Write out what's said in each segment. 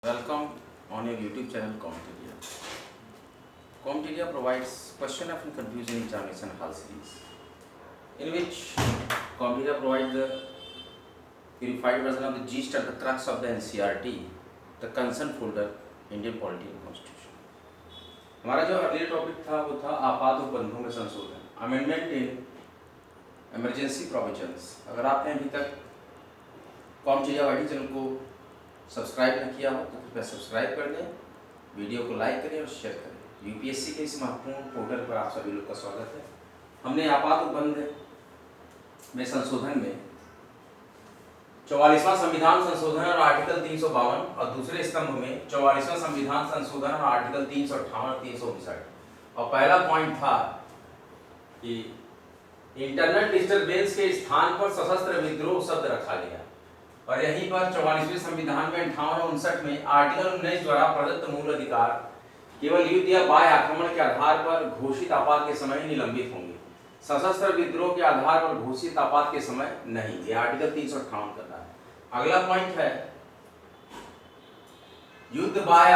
Welcome on your YouTube channel Comteria. Comteria provides question often confusing examination hall series, in which Comteria provides the purified version of the gist and the crux of the NCERT, the concern folder, Indian Polity and Constitution. हमारा जो early topic था वो था आपात उपबंधों में संशोधन, amendment in emergency provisions. अगर आपने अभी तक कॉमटेरिया वाइटी चैनल को सब्सक्राइब न किया हो तो कृपया सब्सक्राइब कर दें, वीडियो को लाइक करें और शेयर करें। यूपीएससी के इस महत्वपूर्ण पोर्टल पर आप सभी लोग का स्वागत है। हमने आपात उपबंध में संशोधन में 44वां संविधान संशोधन और आर्टिकल 352 और दूसरे स्तंभ में 44वां संविधान संशोधन और आर्टिकल 358 और 359 और पहला पॉइंट था कि इंटरनल डिस्टर्बेंस के स्थान पर सशस्त्र विद्रोह शब्द रखा गया और यहीं पर 44वें संविधान में 58 और 59 में आर्टिकल 19 द्वारा प्रदत्त मूल अधिकार केवल युद्ध या बाह्य आक्रमण के आधार पर घोषित आपात के समय निलंबित होंगे, सशस्त्र विद्रोह के आधार पर घोषित आपात के समय नहीं। यह आर्टिकल 358 करता है। अगला पॉइंट है युद्ध बाह्य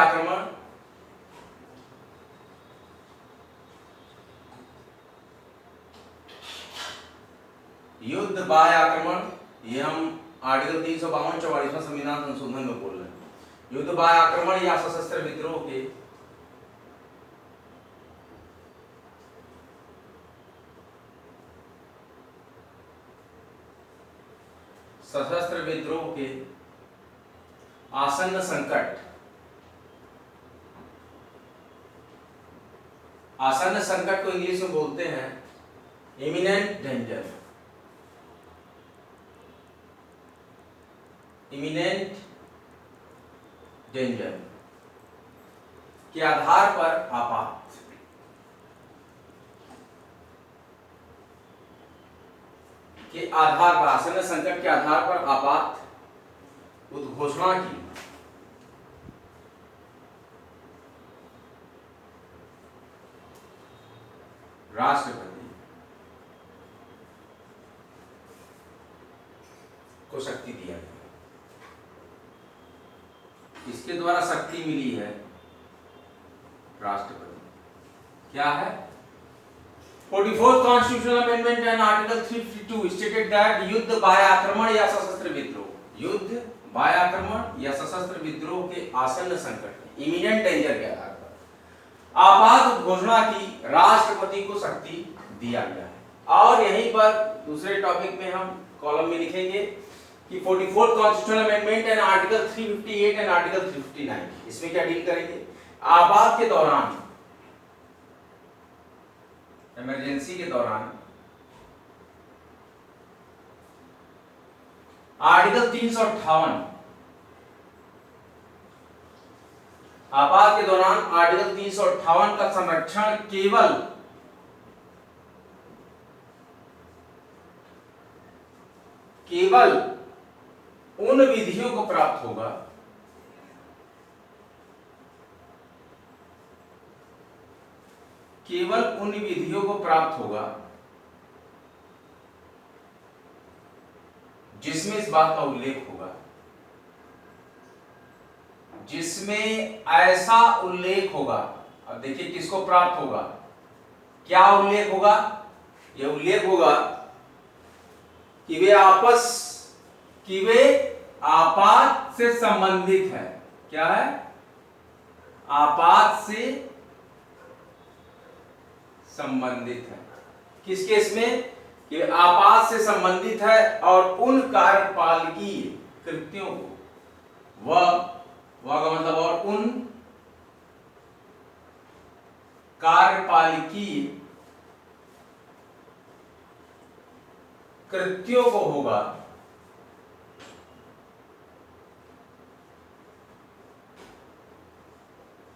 आक्रमण ये हम आर्टिकल 352 44वां संविधान संशोधन में बोल रहे हैं। युद्ध बाह्य आक्रमण या सशस्त्र विद्रोह के आसन्न संकट को इंग्लिश में बोलते हैं इमिनेंट डेंजर के आधार पर आपात आसन्न संकट के आधार पर आपात उद्घोषणा की राष्ट्रपति को शक्ति दिया गया। इसके द्वारा शक्ति मिली है राष्ट्रपति। क्या है? 44th constitutional amendment and article 352 stated that युद्ध बाह्य आक्रमण या सशस्त्र विद्रोह के आसन्न संकट इमिनेंट डेंजर के आधार पर आपात घोषणा की राष्ट्रपति को शक्ति दिया गया है। और यहीं पर दूसरे टॉपिक में हम कॉलम में लिखेंगे कि 44th constitutional amendment and article 358 and article 359 इसमें क्या डील करेंगे? आपात के दौरान, इमरजेंसी के दौरान आर्टिकल 358 आपात के दौरान आर्टिकल 358 का संरक्षण केवल उन विधियों को प्राप्त होगा जिसमें इस बात का उल्लेख होगा, जिसमें ऐसा उल्लेख होगा। अब देखिए किसको प्राप्त होगा, क्या उल्लेख होगा? यह उल्लेख होगा कि वे आपात से संबंधित है। क्या है? आपात से संबंधित है। किस केस में? कि आपात से संबंधित है और उन कार्यपालकीय कृत्यों को का मतलब और उन कार्यपालकीय कृत्यों को होगा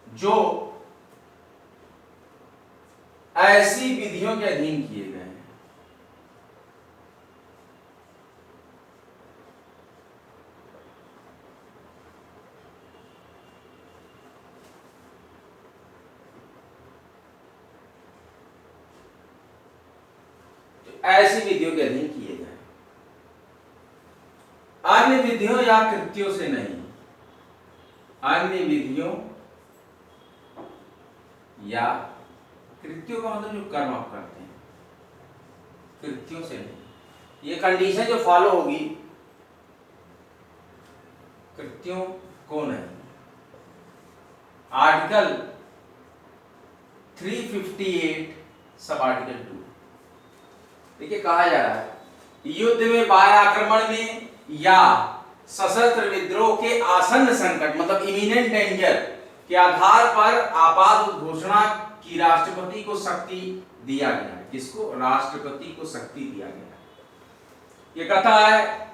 जो ऐसी विधियों के अधीन किए गए हैं। ऐसी विधियों के अधीन किए गए, अन्य विधियों या कृत्यों से नहीं। अन्य विधियों या कृत्यों का मतलब जो कर्म आप करते हैं, कृत्यों से नहीं, ये कंडीशन जो फॉलो होगी कृत्यों को नहीं। आर्टिकल 358 सब आर्टिकल 2, देखिए कहा जा रहा है युद्ध में, बाह्य आक्रमण में या सशस्त्र विद्रोह के आसन्न संकट मतलब इमिनेंट डेंजर के आधार पर आपात घोषणा की राष्ट्रपति को शक्ति दिया गया है। किसको? राष्ट्रपति को शक्ति दिया गया है। ये कहता है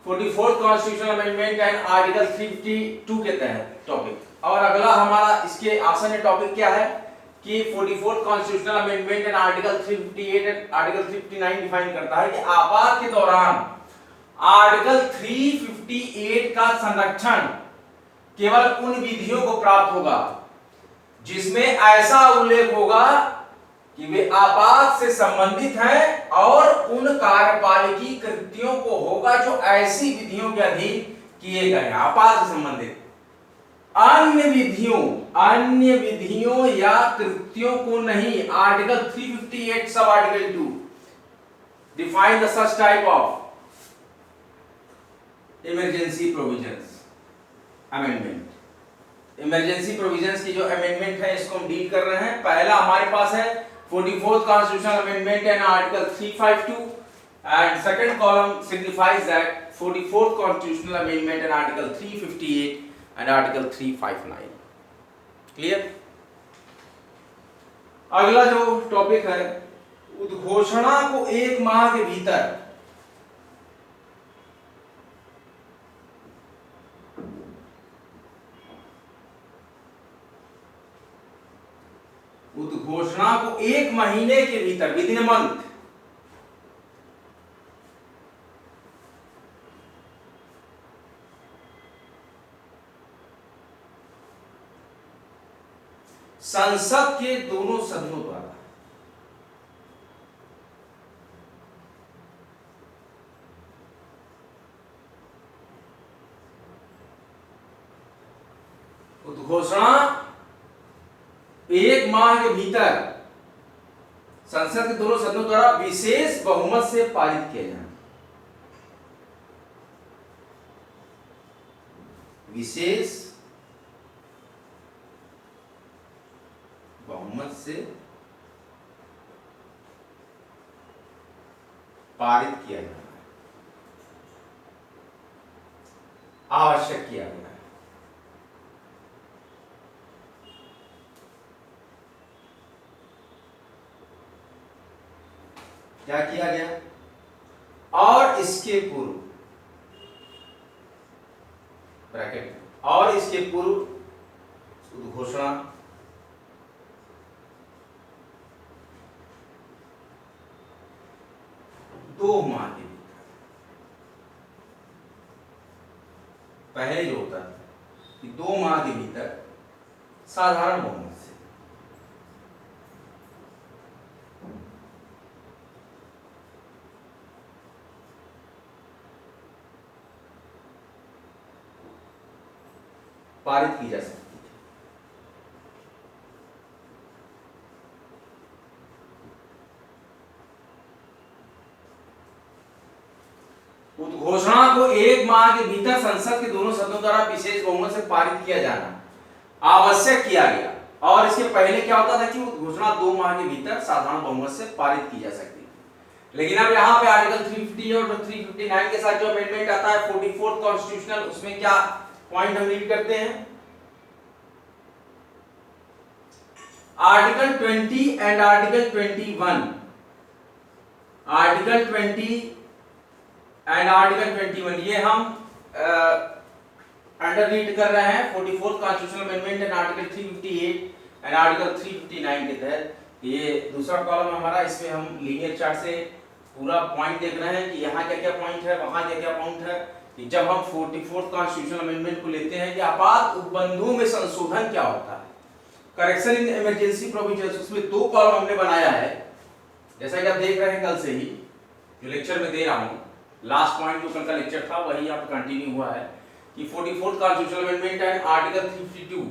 44th constitutional amendment and article 352 के तहत टॉपिक। और अगला हमारा इसके आसन्न टॉपिक क्या है कि 44th constitutional amendment and article 358 and article 359 define करता है कि आपात के दौरान आर्टिकल 358 का संरक्षण केवल उन विधियों को प्राप्त होगा जिसमें ऐसा उल्लेख होगा कि वे आपात से संबंधित हैं और उन कार्यपालिकी कृत्यों को होगा जो ऐसी विधियों के अधीन किए गए हैं, आपात से संबंधित। अन्य विधियों या कृत्यों को नहीं। Article 358 sub article 2 define the such type of emergency provisions amendment. Emergency provisions की जो अमेंडमेंट है इसको हम डील कर रहे हैं। पहला हमारे पास है 44th constitutional amendment and article 352 and second column signifies that 44th constitutional amendment and article 358 and article 359। Clear? अगला जो टॉपिक है उद्घोषणा को 1 माह के भीतर उद्घोषणा को 1 महीने के भीतर विद इन अ मंथ संसद के दोनों सदनों द्वारा उद्घोषणा 1 माह के भीतर संसद के दोनों सदनों द्वारा विशेष बहुमत से पारित किया जाना। विशेष बहुमत से पारित किया जाना है, आवश्यक किया गया है। क्या किया गया? और इसके पूर्व ब्रैकेट और इसके पूर्व उद्घोषणा दो माह के भीतर। पहले जो होता था कि 2 माह के भीतर साधारण बहुमत से पारित की जा सकती है। उद्घोषणा को 1 माह के भीतर संसद के दोनों सदनों द्वारा विशेष बहुमत से पारित किया जाना आवश्यक किया गया। और इसके पहले क्या होता था कि उद्घोषणा 2 माह के भीतर साधारण बहुमत से पारित की जा सकती थी। लेकिन अब यहाँ पे आर्टिकल 350 और 359 के साथ जो अमेंडमेंट आता है 44th कॉन्स्टिट्यूशनल, उसमें क्या पॉइंट हम रीड करते हैं? Article 20 and article 21, article 20 and article 21 ये हम अंडर रीड कर रहे हैं 44th constitutional amendment and article 358 and article 359 के तहत। ये दूसरा कॉलम हमारा, इसमें हम लीनियर चार्ट से पूरा पॉइंट देख रहे हैं कि यहाँ क्या क्या पॉइंट है, वहां क्या क्या पॉइंट है। कि जब हम 44th कॉन्स्टिट्यूशनल अमेंडमेंट को लेते हैं कि आपात उपबंधों में संशोधन क्या होता है, करेक्शन इन इमरजेंसी प्रोविजंस, उसमें 2 कॉलम हमने बनाया है। जैसा कि आप देख रहे हैं कल से ही जो लेक्चर में दे रहा हूँ, लास्ट पॉइंट जो कल का लेक्चर था वही यहाँ पे कंटिन्यू हुआ है कि 44th constitutional amendment and article 352,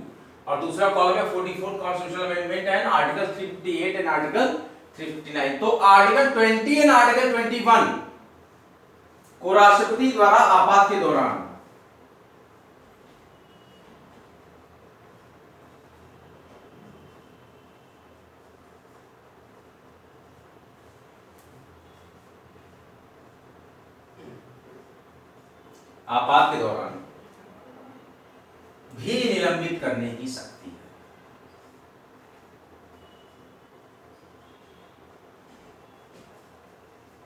और दूसरा कॉलम है 44th constitutional amendment and article 358 and article 359। तो आर्टिकल 20 एंड आर्टिकल 21 को राष्ट्रपति द्वारा आपात के दौरान भी निलंबित करने की शक्ति है।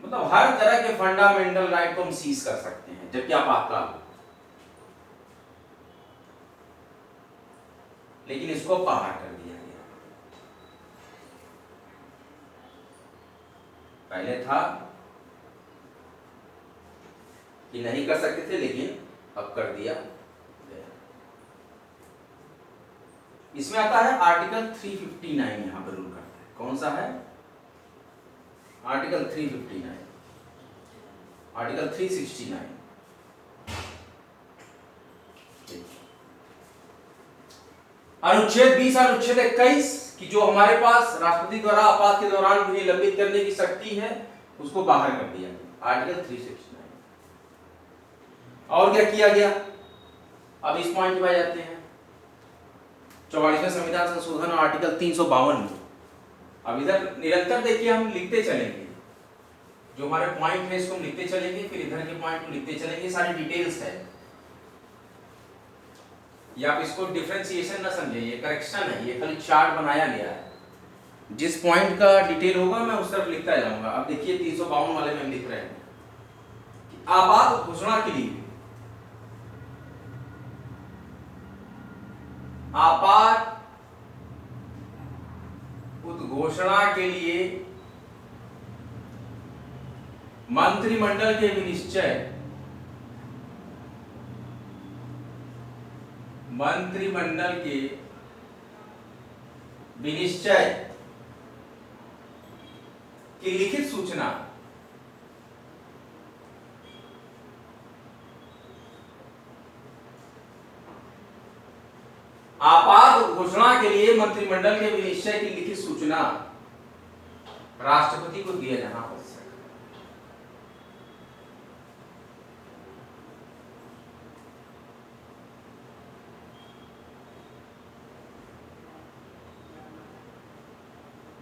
मतलब हर तरह के फंडामेंटल राइट को हम सीज कर सकते हैं जबकि आपातकाल हो, लेकिन इसको बाहर कर दिया गया। पहले था कि नहीं कर सकते थे, लेकिन अब कर दिया गया। इसमें आता है आर्टिकल 359, यहां पर रूल करता है। कौन सा है? Article 359, article 369। अनुच्छेद 20 और अनुच्छेद 21 की जो हमारे पास राष्ट्रपति द्वारा आपात के दौरान भी निलंबित करने की शक्ति है, उसको बाहर कर दिया गया, आर्टिकल 369। और क्या किया गया? अब इस पॉइंट पे आ जाते हैं, 44वें संविधान संशोधन और आर्टिकल 352। अब इधर निरंतर देखिए हम लिखते चलेंगे, जो हमारे पॉइंट है इसको हम लिखते चलेंगे, फिर इधर के पॉइंट को लिखते चलेंगे, सारी डिटेल्स है। या आप इसको डिफरेंशिएशन ना समझे, ये करेक्शन है, ये खाली चार्ट बनाया गया है। जिस पॉइंट का डिटेल होगा मैं उस तरफ लिखता जाऊंगा। अब देखिए 352 वाले में हम लिख रहे हैं कि आपात घोषणा के लिए, आपात उद्घोषणा के लिए मंत्रिमंडल के विनिश्चय, मंत्रिमंडल के विनिश्चय की लिखित सूचना आपात घोषणा के लिए मंत्रिमंडल के विनिश्चय की लिखित सूचना राष्ट्रपति को दिया जाना आवश्यक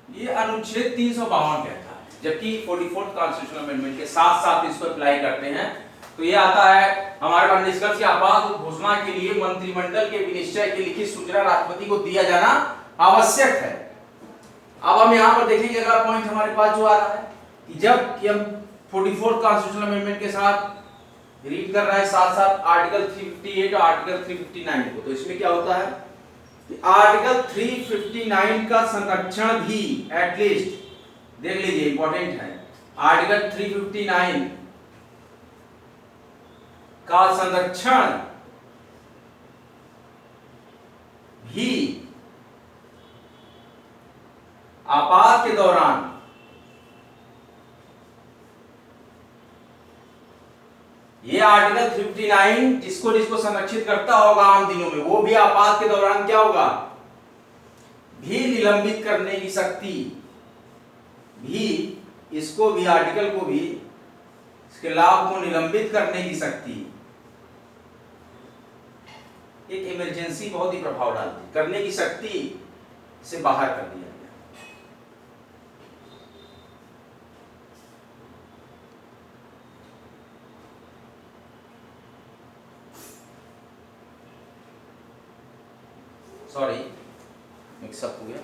है। ये अनुच्छेद 352 कहता है, जबकि 44th कॉन्स्टिट्यूशनल अमेंडमेंट के साथ साथ इसको अप्लाई करते हैं। तो ये आता है हमारे पास निष्कर्ष की आपात घोषणा के लिए मंत्रिमंडल के विनिश्चय की लिखित सूचना राष्ट्रपति को दिया जाना आवश्यक है। अब हम यहाँ पर देखेंगे अगला पॉइंट हमारे पास जो आ रहा है कि जब कि हम 44th कॉन्स्टिट्यूशनल अमेंडमेंट के साथ रीड कर रहे हैं, साथ साथ आर्टिकल 358 और आर्टिकल 359 को, तो इसमें क्या होता है कि आर्टिकल 359 का संरक्षण भी एटलीस्ट देख लीजिए, इंपॉर्टेंट है। आर्टिकल 359 का संरक्षण भी आपात के दौरान ये आर्टिकल 359 जिसको संरक्षित करता होगा आम दिनों में, वो भी आपात के दौरान क्या होगा? भी निलंबित करने की शक्ति भी, इसको भी, आर्टिकल को भी, इसके लाभ को निलंबित करने की शक्ति, एक इमरजेंसी बहुत ही प्रभाव डालती, करने की शक्ति से बाहर कर दिया गया। सॉरी, मिक्सअप हो गया।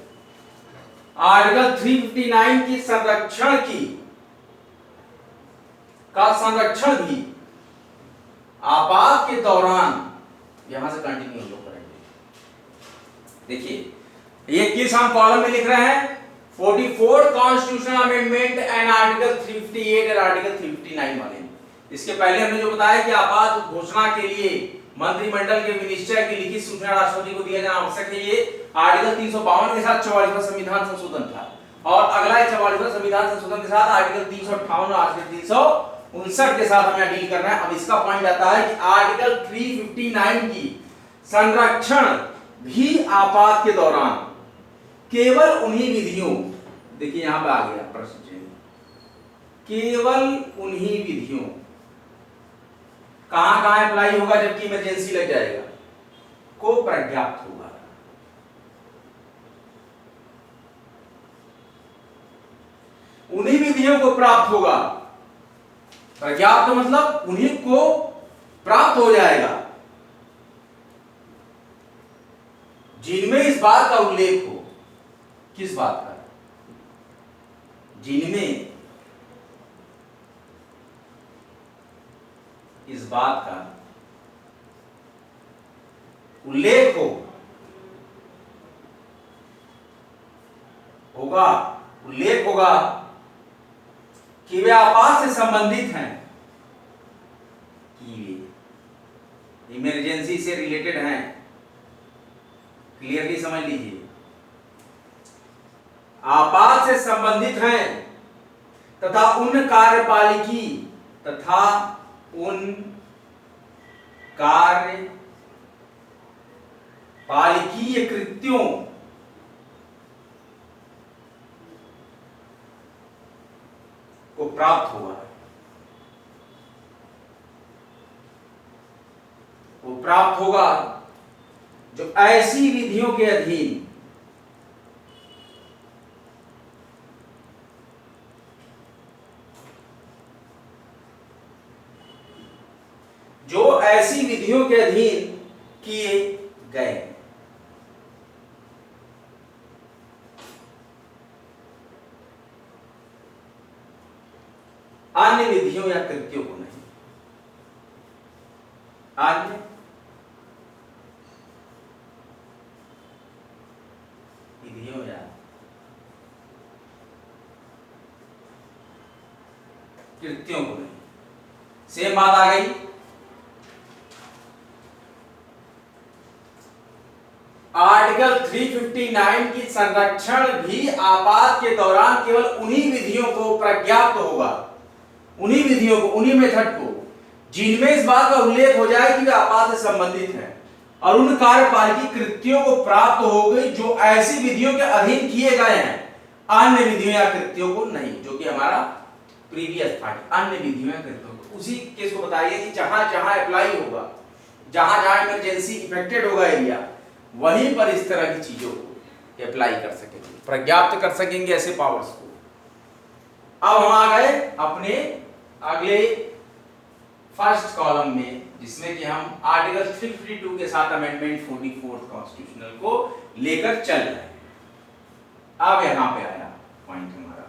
आर्टिकल 359 की संरक्षण की का संरक्षण भी आपात के दौरान, यहां से कंटिन्यू लोग करेंगे। देखिए ये किस हम कॉलम में लिख रहे हैं? 44th constitutional amendment and article 358 और आर्टिकल 359 वाले। इसके पहले हमने जो बताया कि आपात घोषणा के लिए मंत्रिमंडल के विनिश्चय की लिखित सूचना राष्ट्रपति को दिया जाना आवश्यक है, ये आर्टिकल 352 के साथ 44वां संविधान संशोधन था। और अगला 44वां संविधान संशोधन के साथ आर्टिकल 358 और आर्टिकल 59 के साथ हमें डील करना है। अब इसका पॉइंट आता है कि आर्टिकल 359 की संरक्षण भी आपात के दौरान केवल उन्हीं विधियों, देखिए यहां पे आ गया प्रश्न चिन्ह, केवल उन्हीं विधियों, कहां कहां अप्लाई होगा जबकि इमरजेंसी लग जाएगा, को पर्याप्त होगा। उन्हीं विधियों को प्राप्त होगा, पर्याप्त मतलब उन्हीं को प्राप्त हो जाएगा जिनमें इस बात का उल्लेख हो। किस बात का? जिनमें इस बात का उल्लेख उल्लेख होगा कि वे आपात से संबंधित हैं, कि वे इमरजेंसी से रिलेटेड हैं। क्लियरली समझ लीजिए, आपात से संबंधित हैं तथा उन कार्यपालिकीय कृत्यों को प्राप्त होगा, वो प्राप्त होगा जो ऐसी विधियों के अधीन किए गए। अन्य विधियों या कृत्यों को नहीं, अन्य विधियों या कृत्यों को नहीं। सेम बात आ गई। आर्टिकल 359 की संरक्षण भी आपात के दौरान केवल उन्हीं विधियों को पर्याप्त होगा, उन्हीं विधियों को, उन्हीं मेथड को जिनमें इस बात का उल्लेख हो जाए कि वे आपात से संबंधित हैं और उन कार्यपालिकी कृत्यों को प्राप्त हो गई जो ऐसी विधियों के अधीन किए गए हैं, अन्य विधियों या कृत्यों को नहीं, जो कि हमारा प्रीवियस था। अन्य विधियों या कृत्यों को, उसी केस को बताइए कि जहां जहां अप्लाई होगा, जहां जहां इमरजेंसी इफेक्टेड होगा एरिया, वहीं पर इस तरह की चीजों को अप्लाई कर सकेंगे, पर्याप्त कर सकेंगे ऐसे पावर्स को। अब हम आ गए अपने अगले फर्स्ट कॉलम में, जिसमें कि हम आर्टिकल 352 के साथ अमेंडमेंट 44 कॉन्स्टिट्यूशनल को लेकर चल रहे हैं। अब यहां पे आया पॉइंट हमारा,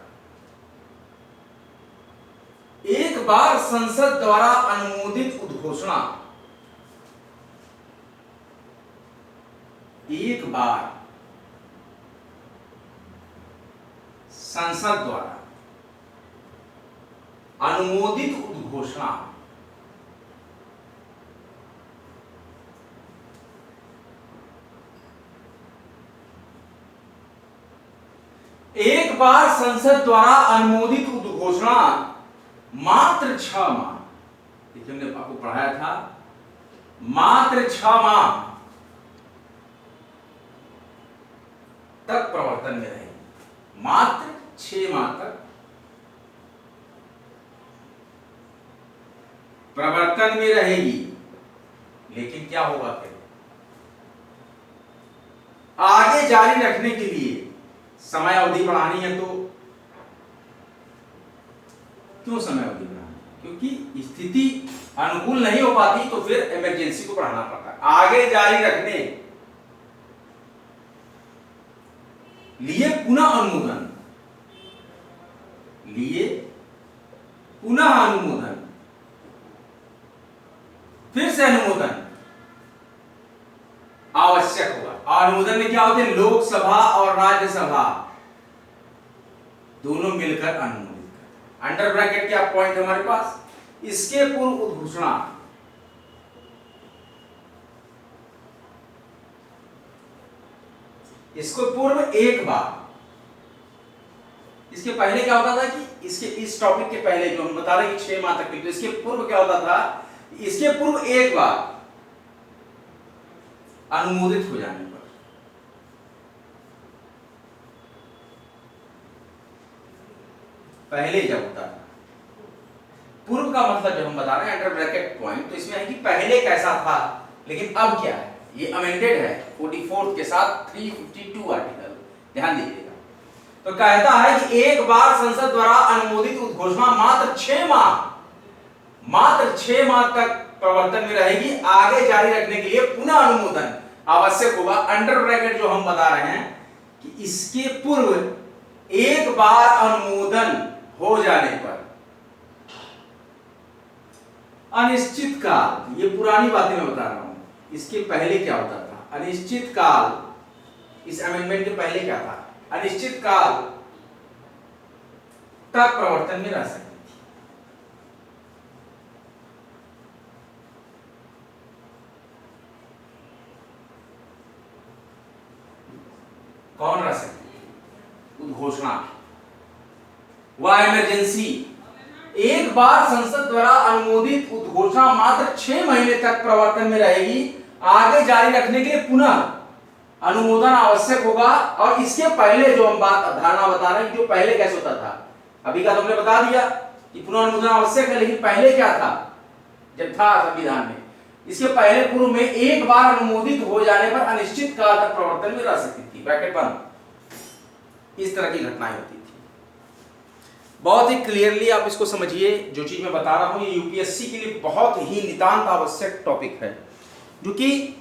एक बार संसद द्वारा अनुमोदित उद्घोषणा, एक बार संसद द्वारा अनुमोदित उद्घोषणा एक बार संसद द्वारा अनुमोदित उद्घोषणा मात्र 6 माह, देखिए हमने आपको पढ़ाया था, मात्र 6 माह तक प्रवर्तन में रहेगी, मात्र 6 माह तक प्रवर्तन में रहेगी। लेकिन क्या होगा फिर, आगे जारी रखने के लिए समय अवधि बढ़ानी है, तो क्यों समय अवधि बढ़ानी? क्योंकि स्थिति अनुकूल नहीं हो पाती तो फिर इमरजेंसी को बढ़ाना पड़ता है। आगे जारी रखने लिए पुनः अनुमोदन, लिए पुनः अनुमोदन, फिर से अनुमोदन आवश्यक होगा। अनुमोदन में क्या होते हैं, लोकसभा और राज्यसभा दोनों मिलकर अनुमोदित करते हैं। अंडर ब्रैकेट क्या पॉइंट हमारे पास, इसके पूर्व उद्घोषणा, इसको पूर्व एक बार, इसके पहले क्या होता था कि इसके इस टॉपिक के पहले जो हम बता रहे हैं कि 6 माह तक के, तो इसके पूर्व क्या होता था, इसके पूर्व एक बार अनुमोदित हो जाने पर पहले जब होता था, पूर्व का मतलब जब हम बता रहे हैं अंडर ब्रैकेट पॉइंट, तो इसमें है कि पहले कैसा था, लेकिन अब क्या है, ये अमेंडेड है 44 के साथ 352 आर्टिकल, ध्यान दीजिएगा। तो कहता है कि एक बार संसद द्वारा अनुमोदित उद्घोषणा मात्र 6 माह तक प्रवर्तन में रहेगी, आगे जारी रखने के लिए पुनः अनुमोदन आवश्यक होगा। अंडर ब्रैकेट जो हम बता रहे हैं कि इसके पूर्व एक बार अनुमोदन हो जाने पर अनिश्चित काल, ये पुरानी बातें मैं बता रहा हूं, इसके पहले क्या होता था, अनिश्चित काल, इस अमेंडमेंट के पहले क्या था, अनिश्चित काल तक प्रवर्तन में रह सकती थी। कौन रह सकती थी, उद्घोषणा व इमरजेंसी। एक बार संसद द्वारा अनुमोदित उद्घोषणा मात्र 6 महीने तक प्रवर्तन में रहेगी, आगे जारी रखने के लिए पुनः अनुमोदन आवश्यक होगा। और इसके पहले जो हम बात धारणा बता रहे हैं, जो पहले कैसे होता था, अभी का तो हमने बता दिया कि पुनः अनुमोदन आवश्यक है, लेकिन पहले क्या था, जब था संविधान में, इसके पहले पूर्व में एक बार अनुमोदित हो जाने पर अनिश्चित काल तक प्रवर्तन में रह सकती थी, ब्रैकेट बंद। इस तरह की घटनाएं होती थी। बहुत ही क्लियरली आप इसको समझिए, जो चीज मैं बता रहा हूं ये यूपीएससी के लिए बहुत ही नितांत आवश्यक टॉपिक है, जो कि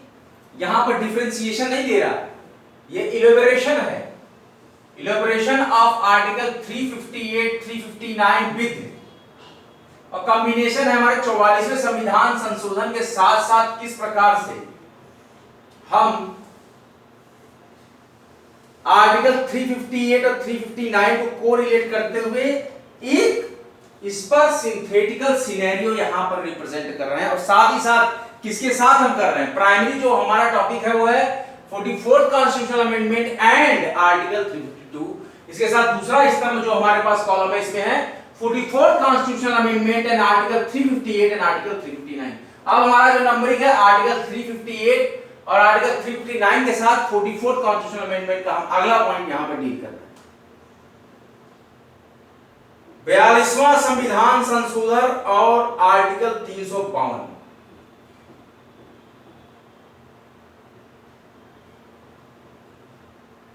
यहां पर डिफरेंशिएशन नहीं दे रहा, ये इलेबोरेशन है, इलेबोरेशन ऑफ आर्टिकल 358 359 विद, और कॉम्बिनेशन है हमारे 44वें संविधान संशोधन के साथ साथ किस प्रकार से हम आर्टिकल 358 और 359 को कोरिलेट करते हुए एक इस पर सिंथेटिकल सिनेरियो यहां पर रिप्रेजेंट कर रहे हैं, और साथ ही साथ किसके साथ हम कर रहे हैं, प्राइमरी जो हमारा टॉपिक है वो है 44th constitutional amendment and article 352। इसके साथ दूसरा स्तंभ जो हमारे पास कॉलम है, इसमें है 44th constitutional amendment and article 358 and article 359। अब हमारा जो नंबरिंग है आर्टिकल 358 और आर्टिकल 359 के साथ 44th कॉन्स्टिट्यूशनल अमेंडमेंट का हम अगला पॉइंट यहां पर डील कर रहे हैं। 42वां संविधान संशोधन और आर्टिकल 352।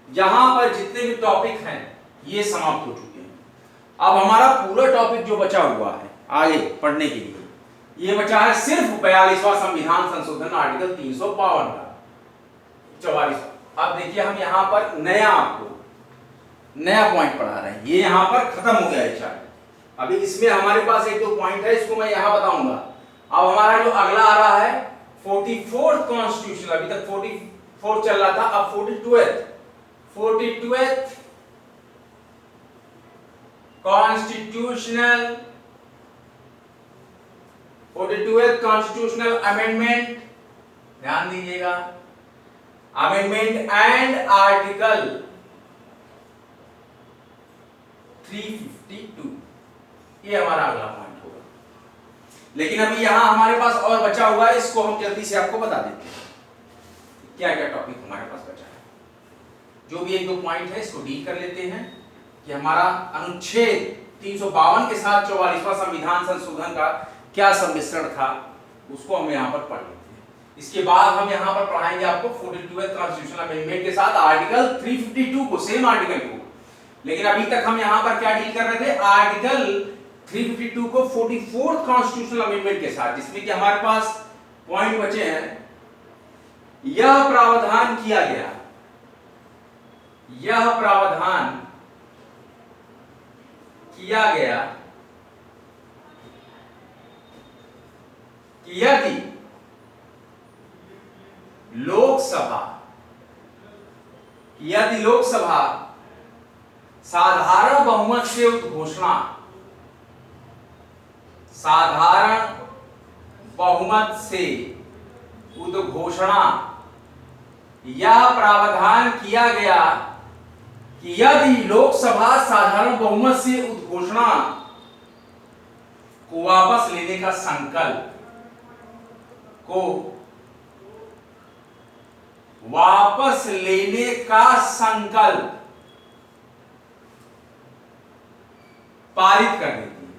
यहां पर जितने भी टॉपिक हैं ये समाप्त हो चुके हैं। अब हमारा पूरा टॉपिक जो बचा हुआ है आगे पढ़ने के लिए, ये बचा है सिर्फ 42वां संविधान संशोधन आर्टिकल 352 का 44। अब देखिए हम यहां पर आपको नया पॉइंट पढ़ा रहे हैं, ये यहां पर खत्म हो गया है चार्ट। अभी इसमें हमारे पास एक दो पॉइंट है, इसको मैं यहां बताऊंगा। अब हमारा जो अगला आ रहा है 44th कॉन्स्टिट्यूशन, अभी तक 44 चल रहा था, अब 42th कॉन्स्टिट्यूशनल अमेंडमेंट, ध्यान दीजिएगा, अमेंडमेंट एंड आर्टिकल 352, ये हमारा अगला पॉइंट होगा। लेकिन अभी यहां हमारे पास और बचा हुआ है, इसको हम जल्दी से आपको बता देते हैं क्या क्या टॉपिक हमारे पास बचा है। जो भी एक दो पॉइंट है इसको डील कर लेते हैं कि हमारा अनुच्छेद 352 के साथ 44वां संविधान संशोधन का क्या सम्मिश्रण था, उसको हम यहां पर पढ़ लेते हैं। इसके बाद हम यहां पर पढ़ाएंगे आपको 42th कॉन्स्टिट्यूशनल अमेंडमेंट के साथ आर्टिकल 352 को, सेम आर्टिकल को। लेकिन अभी तक हम यहां पर क्या डील कर रहे थे, आर्टिकल 352 को 44th कॉन्स्टिट्यूशनल अमेंडमेंट के साथ, जिसमें कि हमारे पास पॉइंट बचे हैं। यह प्रावधान किया गया, यह प्रावधान किया गया कि यदि लोकसभा साधारण बहुमत से उद्घोषणा, साधारण बहुमत से उद्घोषणा, यह प्रावधान किया गया कि यदि लोकसभा साधारण बहुमत से उद्घोषणा को वापस लेने का संकल्प पारित कर देती है।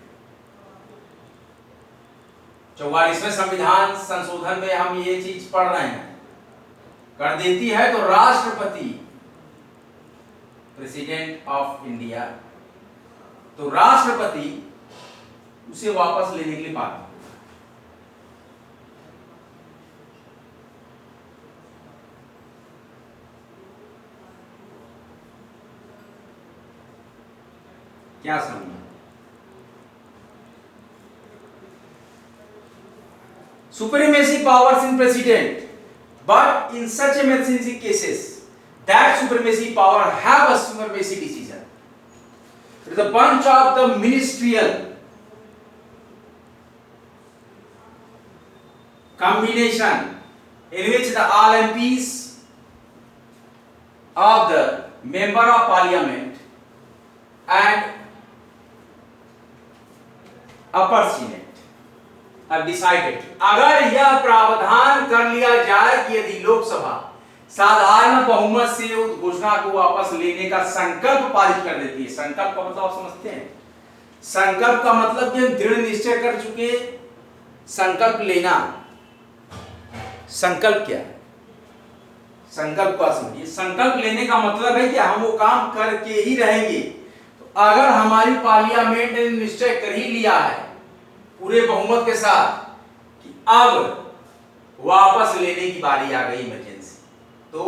44वें संविधान संशोधन में हम ये चीज पढ़ रहे हैं, कर देती है तो राष्ट्रपति, प्रेसिडेंट ऑफ इंडिया, तो राष्ट्रपति उसे वापस लेने के लिए बाध्य। क्या समझना? Supremacy powers in president, but in such emergency cases, that supremacy power have a supremacy decision. It is a bunch of the ministerial combination in which the all MPs of the member of parliament and upper senate have decided, अगर यह प्रावधान कर लिया जाए कि यदि लोकसभा साधारण बहुमत से उद्घोषणा को वापस लेने का संकल्प पारित कर देती है। संकल्प का मतलब आप समझते हैं? संकल्प का मतलब कि हम दृढ़ निश्चय कर चुके, संकल्प लेना। संकल्प क्या है? संकल्प को समझिए। संकल्प लेने का मतलब है कि हम वो काम करके ही रहेंगे। तो अगर हमारी पार्लियामेंट ने निश्चय कर ही लिया है पूरे बहुमत के साथ कि अब वापस लेने की बारी आ गई इमरजेंसी, तो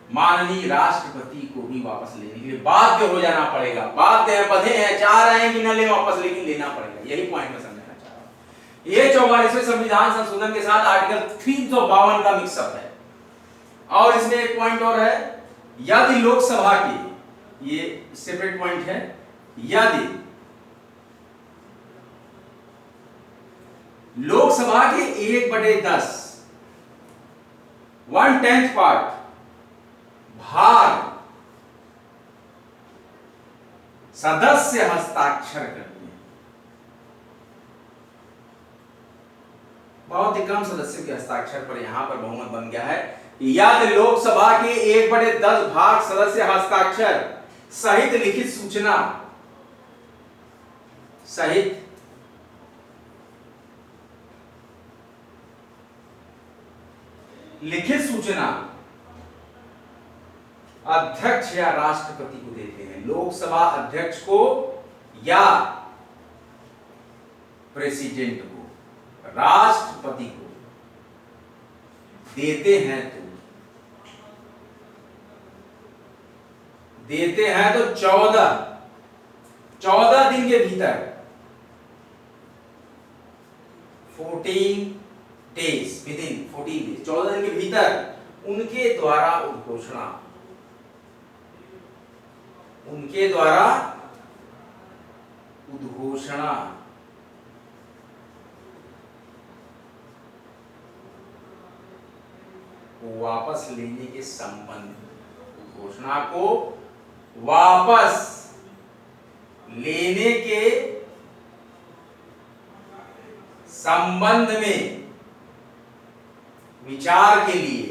माननीय राष्ट्रपति को भी वापस लेने के लिए बाध्य हो जाना पड़ेगा। बाध्य है, बंधे हैं, चाह रहे हैं कि न ले वापस, लेकिन लेना पड़ेगा। यही पॉइंट में समझाना चाह रहा हूं। ये 44वें संविधान संशोधन के साथ आर्टिकल 352 का मिक्सअप है। और इसमें एक पॉइंट और है, यदि लोकसभा की, ये सेपरेट पॉइंट है, यदि लोकसभा के 1/10 1/10 पार्ट भाग सदस्य हस्ताक्षर करते हैं, बहुत ही कम सदस्यों के हस्ताक्षर पर यहां पर बहुमत बन गया है। यदि लोकसभा के 1/10 भाग सदस्य हस्ताक्षर सहित लिखित सूचना सहित लिखित सूचना अध्यक्ष या राष्ट्रपति को देते हैं, लोकसभा अध्यक्ष को या प्रेसिडेंट को, राष्ट्रपति को देते हैं तो 14 दिन के भीतर 14 days, within 14 days, 14 दिन के भीतर उनके द्वारा उद्घोषणा को वापस लेने के संबंध, उद्घोषणा को वापस लेने के संबंध में विचार के लिए,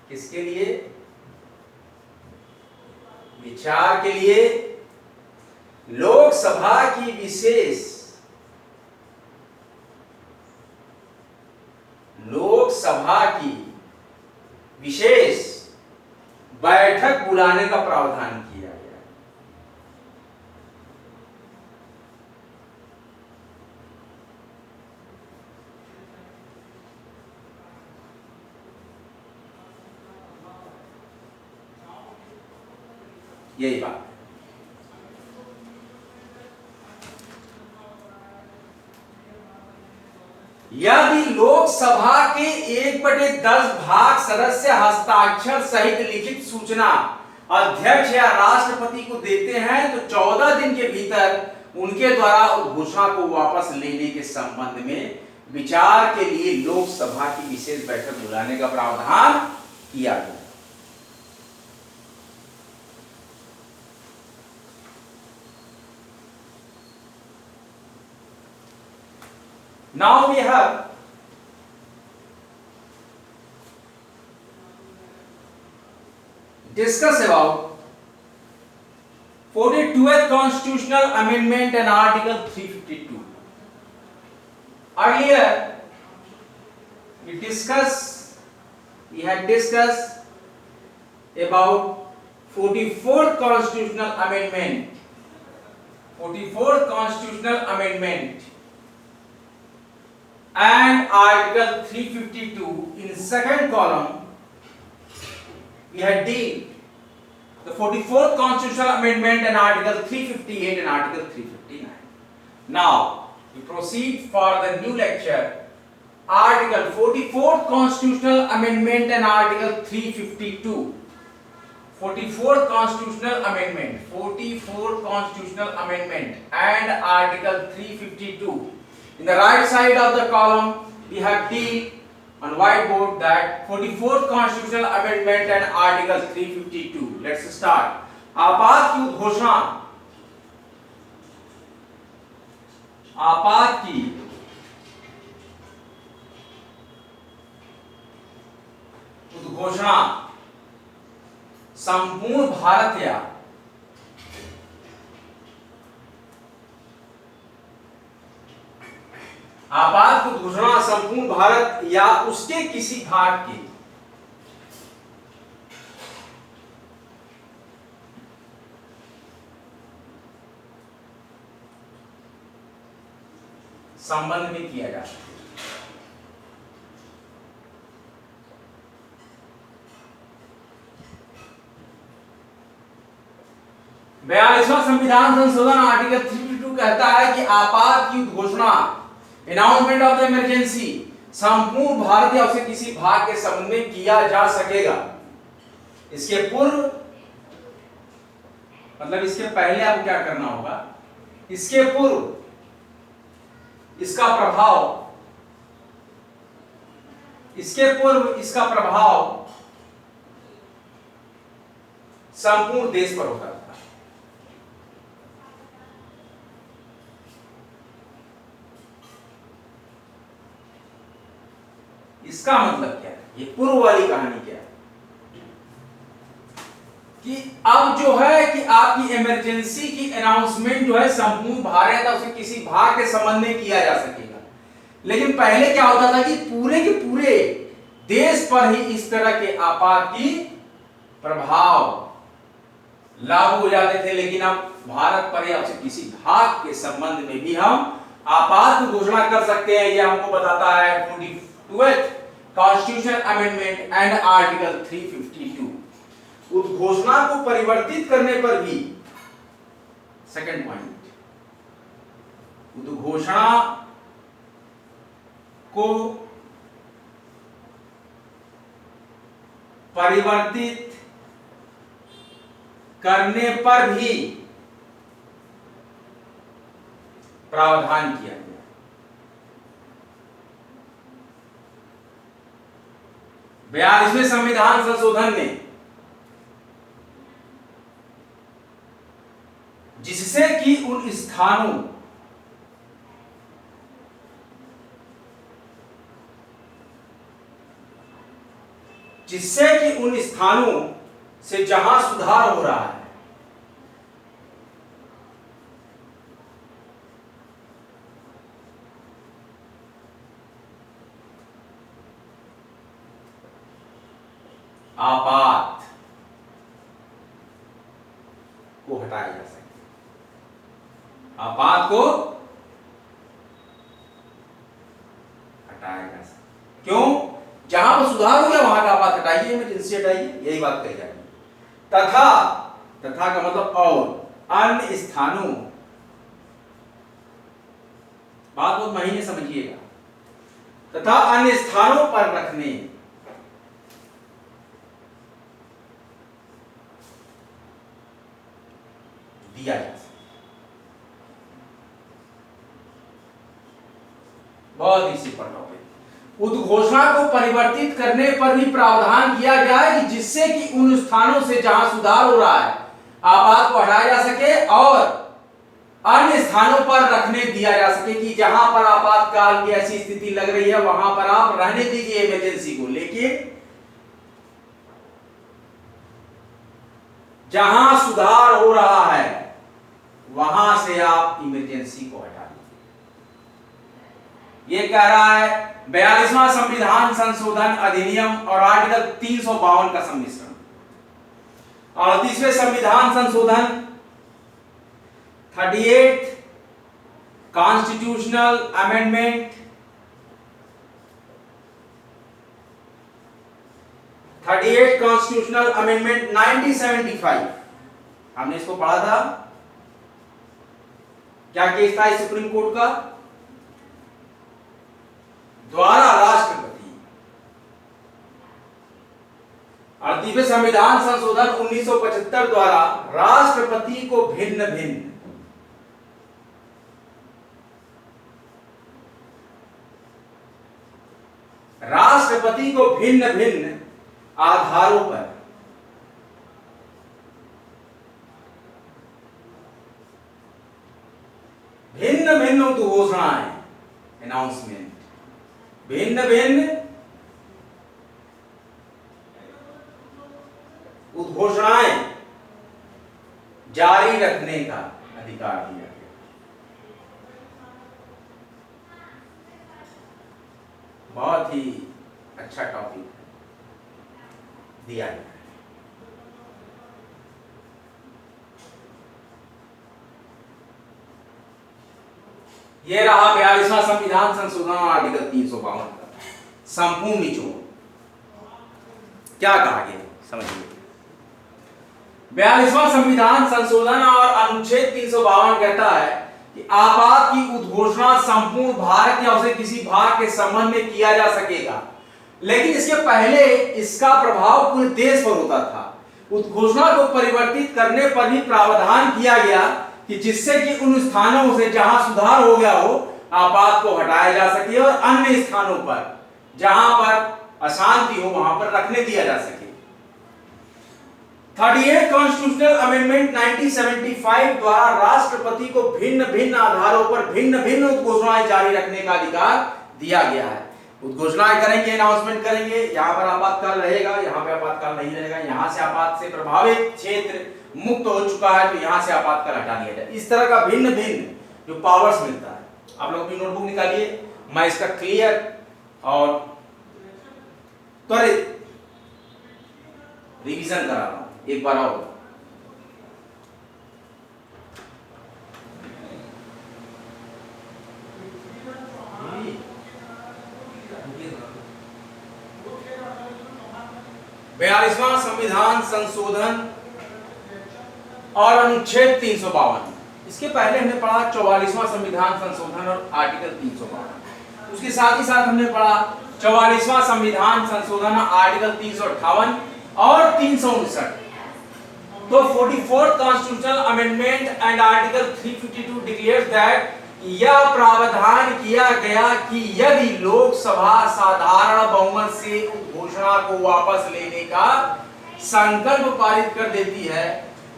किसके लिए? विचार के लिए लोकसभा की विशेष बैठक बुलाने का प्रावधान किया गया। यही बात। यदि लोकसभा के 1/10 भाग सदस्य हस्ताक्षर सहित लिखित सूचना अध्यक्ष या राष्ट्रपति को देते हैं तो 14 दिन के भीतर उनके द्वारा उद्घोषणा को वापस लेने के संबंध में विचार के लिए लोकसभा की विशेष बैठक बुलाने का प्रावधान किया गया। Now we have discuss about 42th Constitutional Amendment and Article 352. Earlier we had discussed about 44th Constitutional Amendment. 44th Constitutional Amendment and Article 352. In second column we had dealt the 44th Constitutional Amendment and Article 358 and Article 359. Now we proceed for the new lecture. Article 44th Constitutional Amendment and Article 352. 44th Constitutional Amendment, 44th Constitutional Amendment and Article 352. In the right side of the column we have D on whiteboard that 44th Constitutional Amendment and Article 352. Let's start. आपात की घोषणा, आपात की उद्घोषणा संपूर्ण भारत या आपात की घोषणा संपूर्ण भारत या उसके किसी भाग के संबंध में किया जा सकता है। 42वां संविधान संशोधन आर्टिकल 352 कहता है कि आपात की घोषणा, अनाउंसमेंट ऑफ द इमरजेंसी संपूर्ण भारत या उसके किसी भाग के संबंध में किया जा सकेगा। इसके पूर्व मतलब इसके पहले आपको क्या करना होगा, इसके पूर्व इसका प्रभाव संपूर्ण देश पर होता था। इसका मतलब क्या है, ये पूर्व वाली कहानी क्या है कि अब जो है कि आपकी इमरजेंसी की अनाउंसमेंट जो है संपूर्ण भारत या उसके किसी भाग के संबंध में किया जा सकेगा। लेकिन पहले क्या होता था कि पूरे के पूरे देश पर ही इस तरह के आपात की प्रभाव लागू हो जाते थे, लेकिन अब भारत पर या उसके किसी भाग के संबंध में भी हम आपात की घोषणा कर सकते हैं। यह हमको बताता है 42th constitution amendment and article 352। उद्घोषणा को परिवर्तित करने पर भी, सेकंड पॉइंट, उद्घोषणा को परिवर्तित करने पर भी प्रावधान किया गया। बयालीसवें संविधान संशोधन में जिससे कि उन स्थानों से जहां सुधार हो रहा है, आपात को हटाया जा सकता है। आपात को हटाया जा सकता है। क्यों? जहां पर सुधार हो गया वहां का आपात हटाइए, इमरजेंसी हटाइए, यही बात कही जाती है। तथा का मतलब और अन्य स्थानों, बात बहुत महीने समझिएगा, तथा अन्य स्थानों पर रखने दिया जा सकता। बहुत ही सिंपल टॉपिक। उद्घोषणा को परिवर्तित करने पर भी प्रावधान किया गया है कि जिससे कि उन स्थानों से जहां सुधार हो रहा है आपात को हटाया जा सके और अन्य स्थानों पर रखने दिया जा सके, कि जहां पर आपातकाल की ऐसी स्थिति लग रही है वहां पर आप रहने दीजिए इमरजेंसी को, लेकिन जहां सुधार हो रहा है वहां से आप इमरजेंसी को हटा दीजिए। ये कह रहा है 42वां संविधान संशोधन अधिनियम और आर्टिकल 352 का सम्मिश्रण। 38वें संविधान संशोधन 38th constitutional amendment 38th constitutional amendment 1975, हमने इसको पढ़ा था। क्या केस था सुप्रीम कोर्ट का? द्वारा राष्ट्रपति। 38वें संविधान संशोधन 1975 द्वारा राष्ट्रपति को भिन्न भिन्न आधारों पर भिन्न भिन्न उद्घोषणाएं, अनाउंसमेंट, भिन्न भिन्न उद्घोषणाएं जारी रखने का अधिकार दिया गया। बहुत ही अच्छा टॉपिक दिया गया। यह रहा 42वां संविधान संशोधन आर्टिकल 352 का संपूर्ण निचोड़। क्या कहा गया समझिए। 42वां संविधान संशोधन और अनुच्छेद 352 कहता है कि आपात की उद्घोषणा संपूर्ण भारत या उसे किसी भाग के संबंध में किया जा सकेगा, लेकिन इसके पहले इसका प्रभाव पूरे देश पर होता था। उद्घोषणा को परिवर्तित करने पर भी प्रावधान किया गया कि जिससे कि उन स्थानों से जहां सुधार हो गया हो आपात को हटाया जा सके और अन्य स्थानों पर जहां पर अशांति हो वहां पर रखने दिया जा सके। 38 कॉन्स्टिट्यूशनल अमेंडमेंट 1975 द्वारा राष्ट्रपति को भिन्न भिन्न आधारों पर भिन्न भिन्न उद्घोषणाएं जारी रखने का अधिकार दिया गया है। उद्घोषणाएं करेंगे, अनाउंसमेंट करेंगे, यहां पर आपातकाल रहेगा, यहां पे आपातकाल नहीं रहेगा, यहां से आपात से प्रभावित क्षेत्र मुक्त हो चुका है तो यहां से आपातकाल हटा दिया जाए। इस तरह का भिन्न भिन्न जो पावर्स मिलता है। आप लोग अपनी नोटबुक निकालिए, मैं इसका क्लियर और त्वरित रिवीजन करा रहा हूं एक बार और। बयालीसवां संविधान संशोधन और अनुच्छेद 352। इसके पहले हमने पढ़ा 44वां संविधान संशोधन और आर्टिकल 352। उसके साथ ही साथ हमने पढ़ा 44वां संविधान संशोधन आर्टिकल 358 और 359। तो 44th constitutional amendment and article 352 declares that यह प्रावधान किया गया कि यदि लोकसभा साधारण बहुमत से घोषणा को वापस लेने का संकल्प पारित कर देती है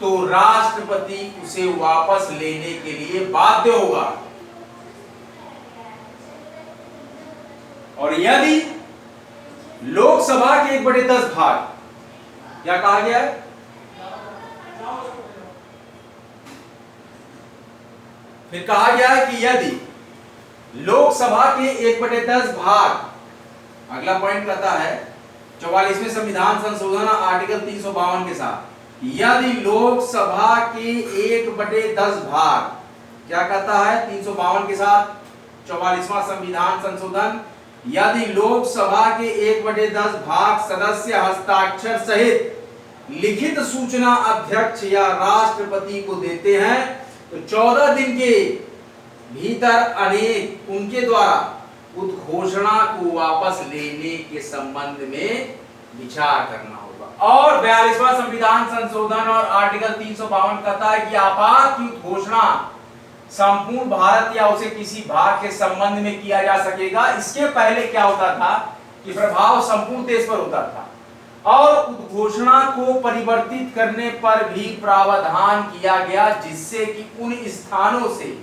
तो राष्ट्रपति उसे वापस लेने के लिए बाध्य होगा, और यदि लोकसभा के 1/10 भाग, क्या कहा गया है, फिर कहा गया है कि यदि लोकसभा के 1/10 भाग, अगला पॉइंट कहता है 44वें संविधान संशोधन आर्टिकल 352 के साथ, यदि लोकसभा के 1/10 भाग, क्या कहता है 352 के साथ 44वां संविधान संशोधन, यदि लोकसभा के 1/10 भाग सदस्य हस्ताक्षर सहित लिखित सूचना अध्यक्ष या राष्ट्रपति को देते हैं तो 14 दिन के भीतर उनके द्वारा उद्घोषणा को वापस लेने के संबंध में विचार करना होगा। और 42वां संविधान संशोधन और आर्टिकल 352 कहता है कि आपात की उद्घोषणा संपूर्ण भारत या उसे किसी भाग के संबंध में किया जा सकेगा। इसके पहले क्या होता था कि प्रभाव संपूर्ण देश पर होता था, और उद्घोषणा को परिवर्तित करने पर भी प्रावधान किया गया, जिससे कि उन स्थानों से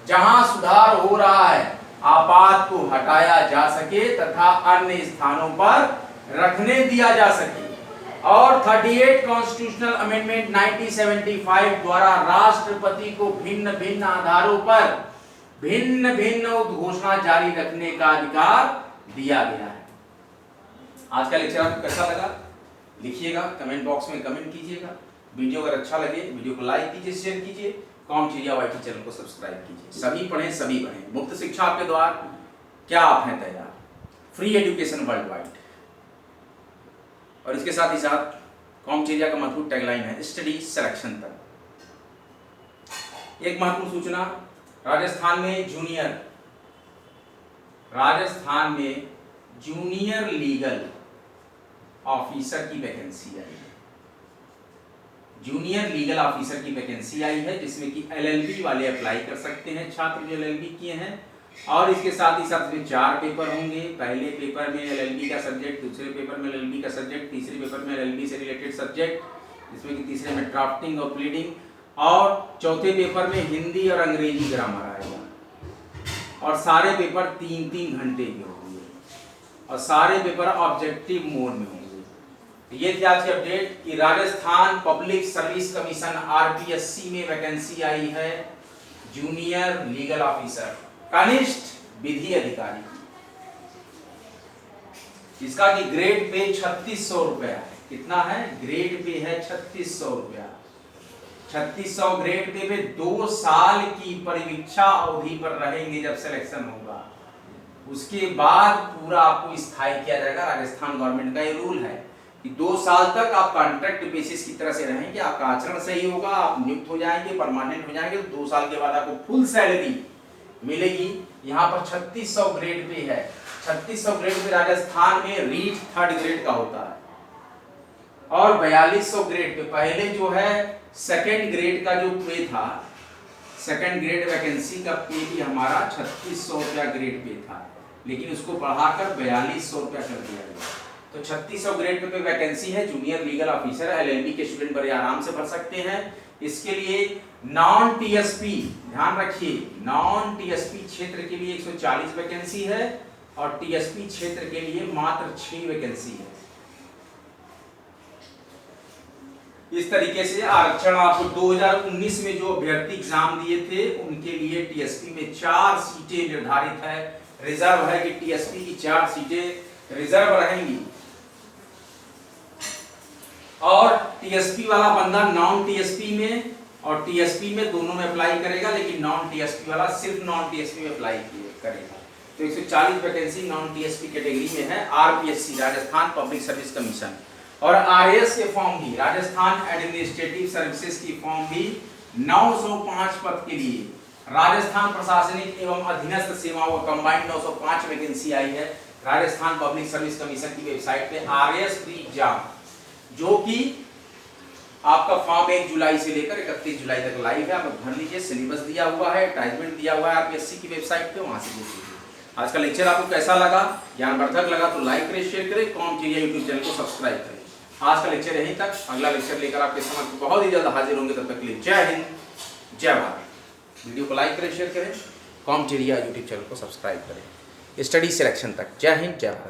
जहां सुधार हो रहा है आपात को हटाया जा सके तथा अन्य स्थानों पर रखने दिया जा सके। और 38 कॉन्स्टिट्यूशनल अमेंडमेंट 1975 द्वारा राष्ट्रपति को भिन्न भिन्न आधारों पर भिन्न भिन्न उद्घोषणा जारी रखने का अधिकार दिया गया है। आज का लेक्चर आपको कैसा लगा लिखिएगा, कमेंट बॉक्स में कमेंट कीजिएगा। वीडियो अगर अच्छा लगे वीडियो को लाइक कीजिए, शेयर कीजिए, कॉमटेरिया YT चैनल को सब्सक्राइब कीजिए। सभी पढ़ें सभी बढ़ें, मुफ्त शिक्षा आपके द्वार, क्या आप हैं तैयार? Free education world wide. और इसके साथ ही साथ कॉमटेरिया का महत्वपूर्ण टैगलाइन है स्टडी सिलेक्शन तक। एक महत्वपूर्ण सूचना, राजस्थान में जूनियर लीगल ऑफिसर की वैकेंसी आई है। जूनियर लीगल ऑफिसर की वैकेंसी आई है, जिसमें कि LLB वाले अप्लाई कर सकते हैं, छात्र जो LLB किए हैं। और इसके साथ ही साथ इसमें 4 पेपर होंगे। पहले पेपर में LLB का सब्जेक्ट, दूसरे पेपर में LLB का सब्जेक्ट, तीसरे पेपर में LLB से रिलेटेड सब्जेक्ट, जिसमें कि तीसरे में ड्राफ्टिंग और प्लीडिंग, और चौथे पेपर में हिंदी और अंग्रेजी ग्रामर आएगा। और सारे पेपर 3-3 घंटे के होंगे और सारे पेपर ऑब्जेक्टिव मोड में होंगे। ये थी आज की अपडेट कि Rajasthan public service commission RPSC में वैकेंसी आई है जूनियर लीगल ऑफिसर, कनिष्ठ विधि अधिकारी, इसका की ग्रेड पे 3600 रुपया है। कितना है? ग्रेड पे है 3600 रुपया। 3600 ग्रेड पे 2 साल की परीक्षा अवधि पर रहेंगे जब सिलेक्शन होगा। उसके बाद पूरा आपको स्थायी किया जाएगा। राजस्थान गवर्नमेंट का ये रूल है कि 2 साल तक आप कॉन्ट्रैक्ट बेसिस की तरह से रहेंगे, आपका आचरण सही होगा, आप नियुक्त हो जाएंगे, परमानेंट हो जाएंगे, तो 2 साल के बाद आपको फुल सैलरी मिलेगी। यहाँ पर 3600 ग्रेड पे है। 3600 ग्रेड पे राजस्थान में रीट 3rd ग्रेड का होता है और 4200 ग्रेड पे पहले जो है 2nd ग्रेड का जो पे था, 2nd ग्रेड वैकेंसी का पे भी हमारा 3600 रुपया ग्रेड पे था, लेकिन उसको बढ़ाकर 4200 रुपया कर दिया गया। तो 3600 ग्रेड पे वैकेंसी है जूनियर लीगल ऑफिसर। LLB के स्टूडेंट बड़े आराम से भर सकते हैं। इसके लिए नॉन TSP, ध्यान रखिए, नॉन TSP क्षेत्र के लिए 140 वैकेंसी है और TSP क्षेत्र के लिए मात्र 6 वैकेंसी है। इस तरीके से आरक्षण आपको 2019 में जो अभ्यर्थी एग्जाम दिए थे उनके लिए TSP में 4 सीटें निर्धारित है। रिजर्व है कि TSP की 4 सीटें रिजर्व रहेंगी और TSP वाला बंदा नॉन TSP में और TSP में दोनों में अप्लाई करेगा, लेकिन नॉन TSP वाला सिर्फ नॉन TSP में अप्लाई करेगा। तो 140 वैकेंसी नॉन TSP कैटेगरी में है। RPSC Rajasthan public service commission और RAS के फॉर्म भी, राजस्थान एडमिनिस्ट्रेटिव सर्विसेज की फॉर्म भी 905 पद के लिए राजस्थान प्रशासनिक एवं अधीनस्थ सेवाओं का कंबाइंड 905 वैकेंसी आई है राजस्थान पब्लिक सर्विस कमीशन की वेबसाइट पे। RAS प्री एग्जाम जो कि आपका फॉर्म 1 जुलाई से लेकर 31 जुलाई तक लाइव है, आप भर लीजिए। सिलेबस दिया हुआ है, एडवर्टाइजमेंट दिया हुआ है RPSC की वेबसाइट पे, वहां से देख लीजिए। आज का लेक्चर आपको कैसा लगा, ज्ञानवर्धक लगा तो लाइक करें, शेयर करें, कॉमटेरिया यूट्यूब चैनल को सब्सक्राइब करें। आज का लेक्चर यहीं तक, अगला लेक्चर लेकर आपके समक्ष बहुत ही जल्द हाजिर होंगे। तब तक के लिए जय हिंद, जय भारत। वीडियो को लाइक करें, शेयर करें, कॉमटेरिया यूट्यूब चैनल को सब्सक्राइब करें। स्टडी सिलेक्शन तक। जय हिंद, जय भारत।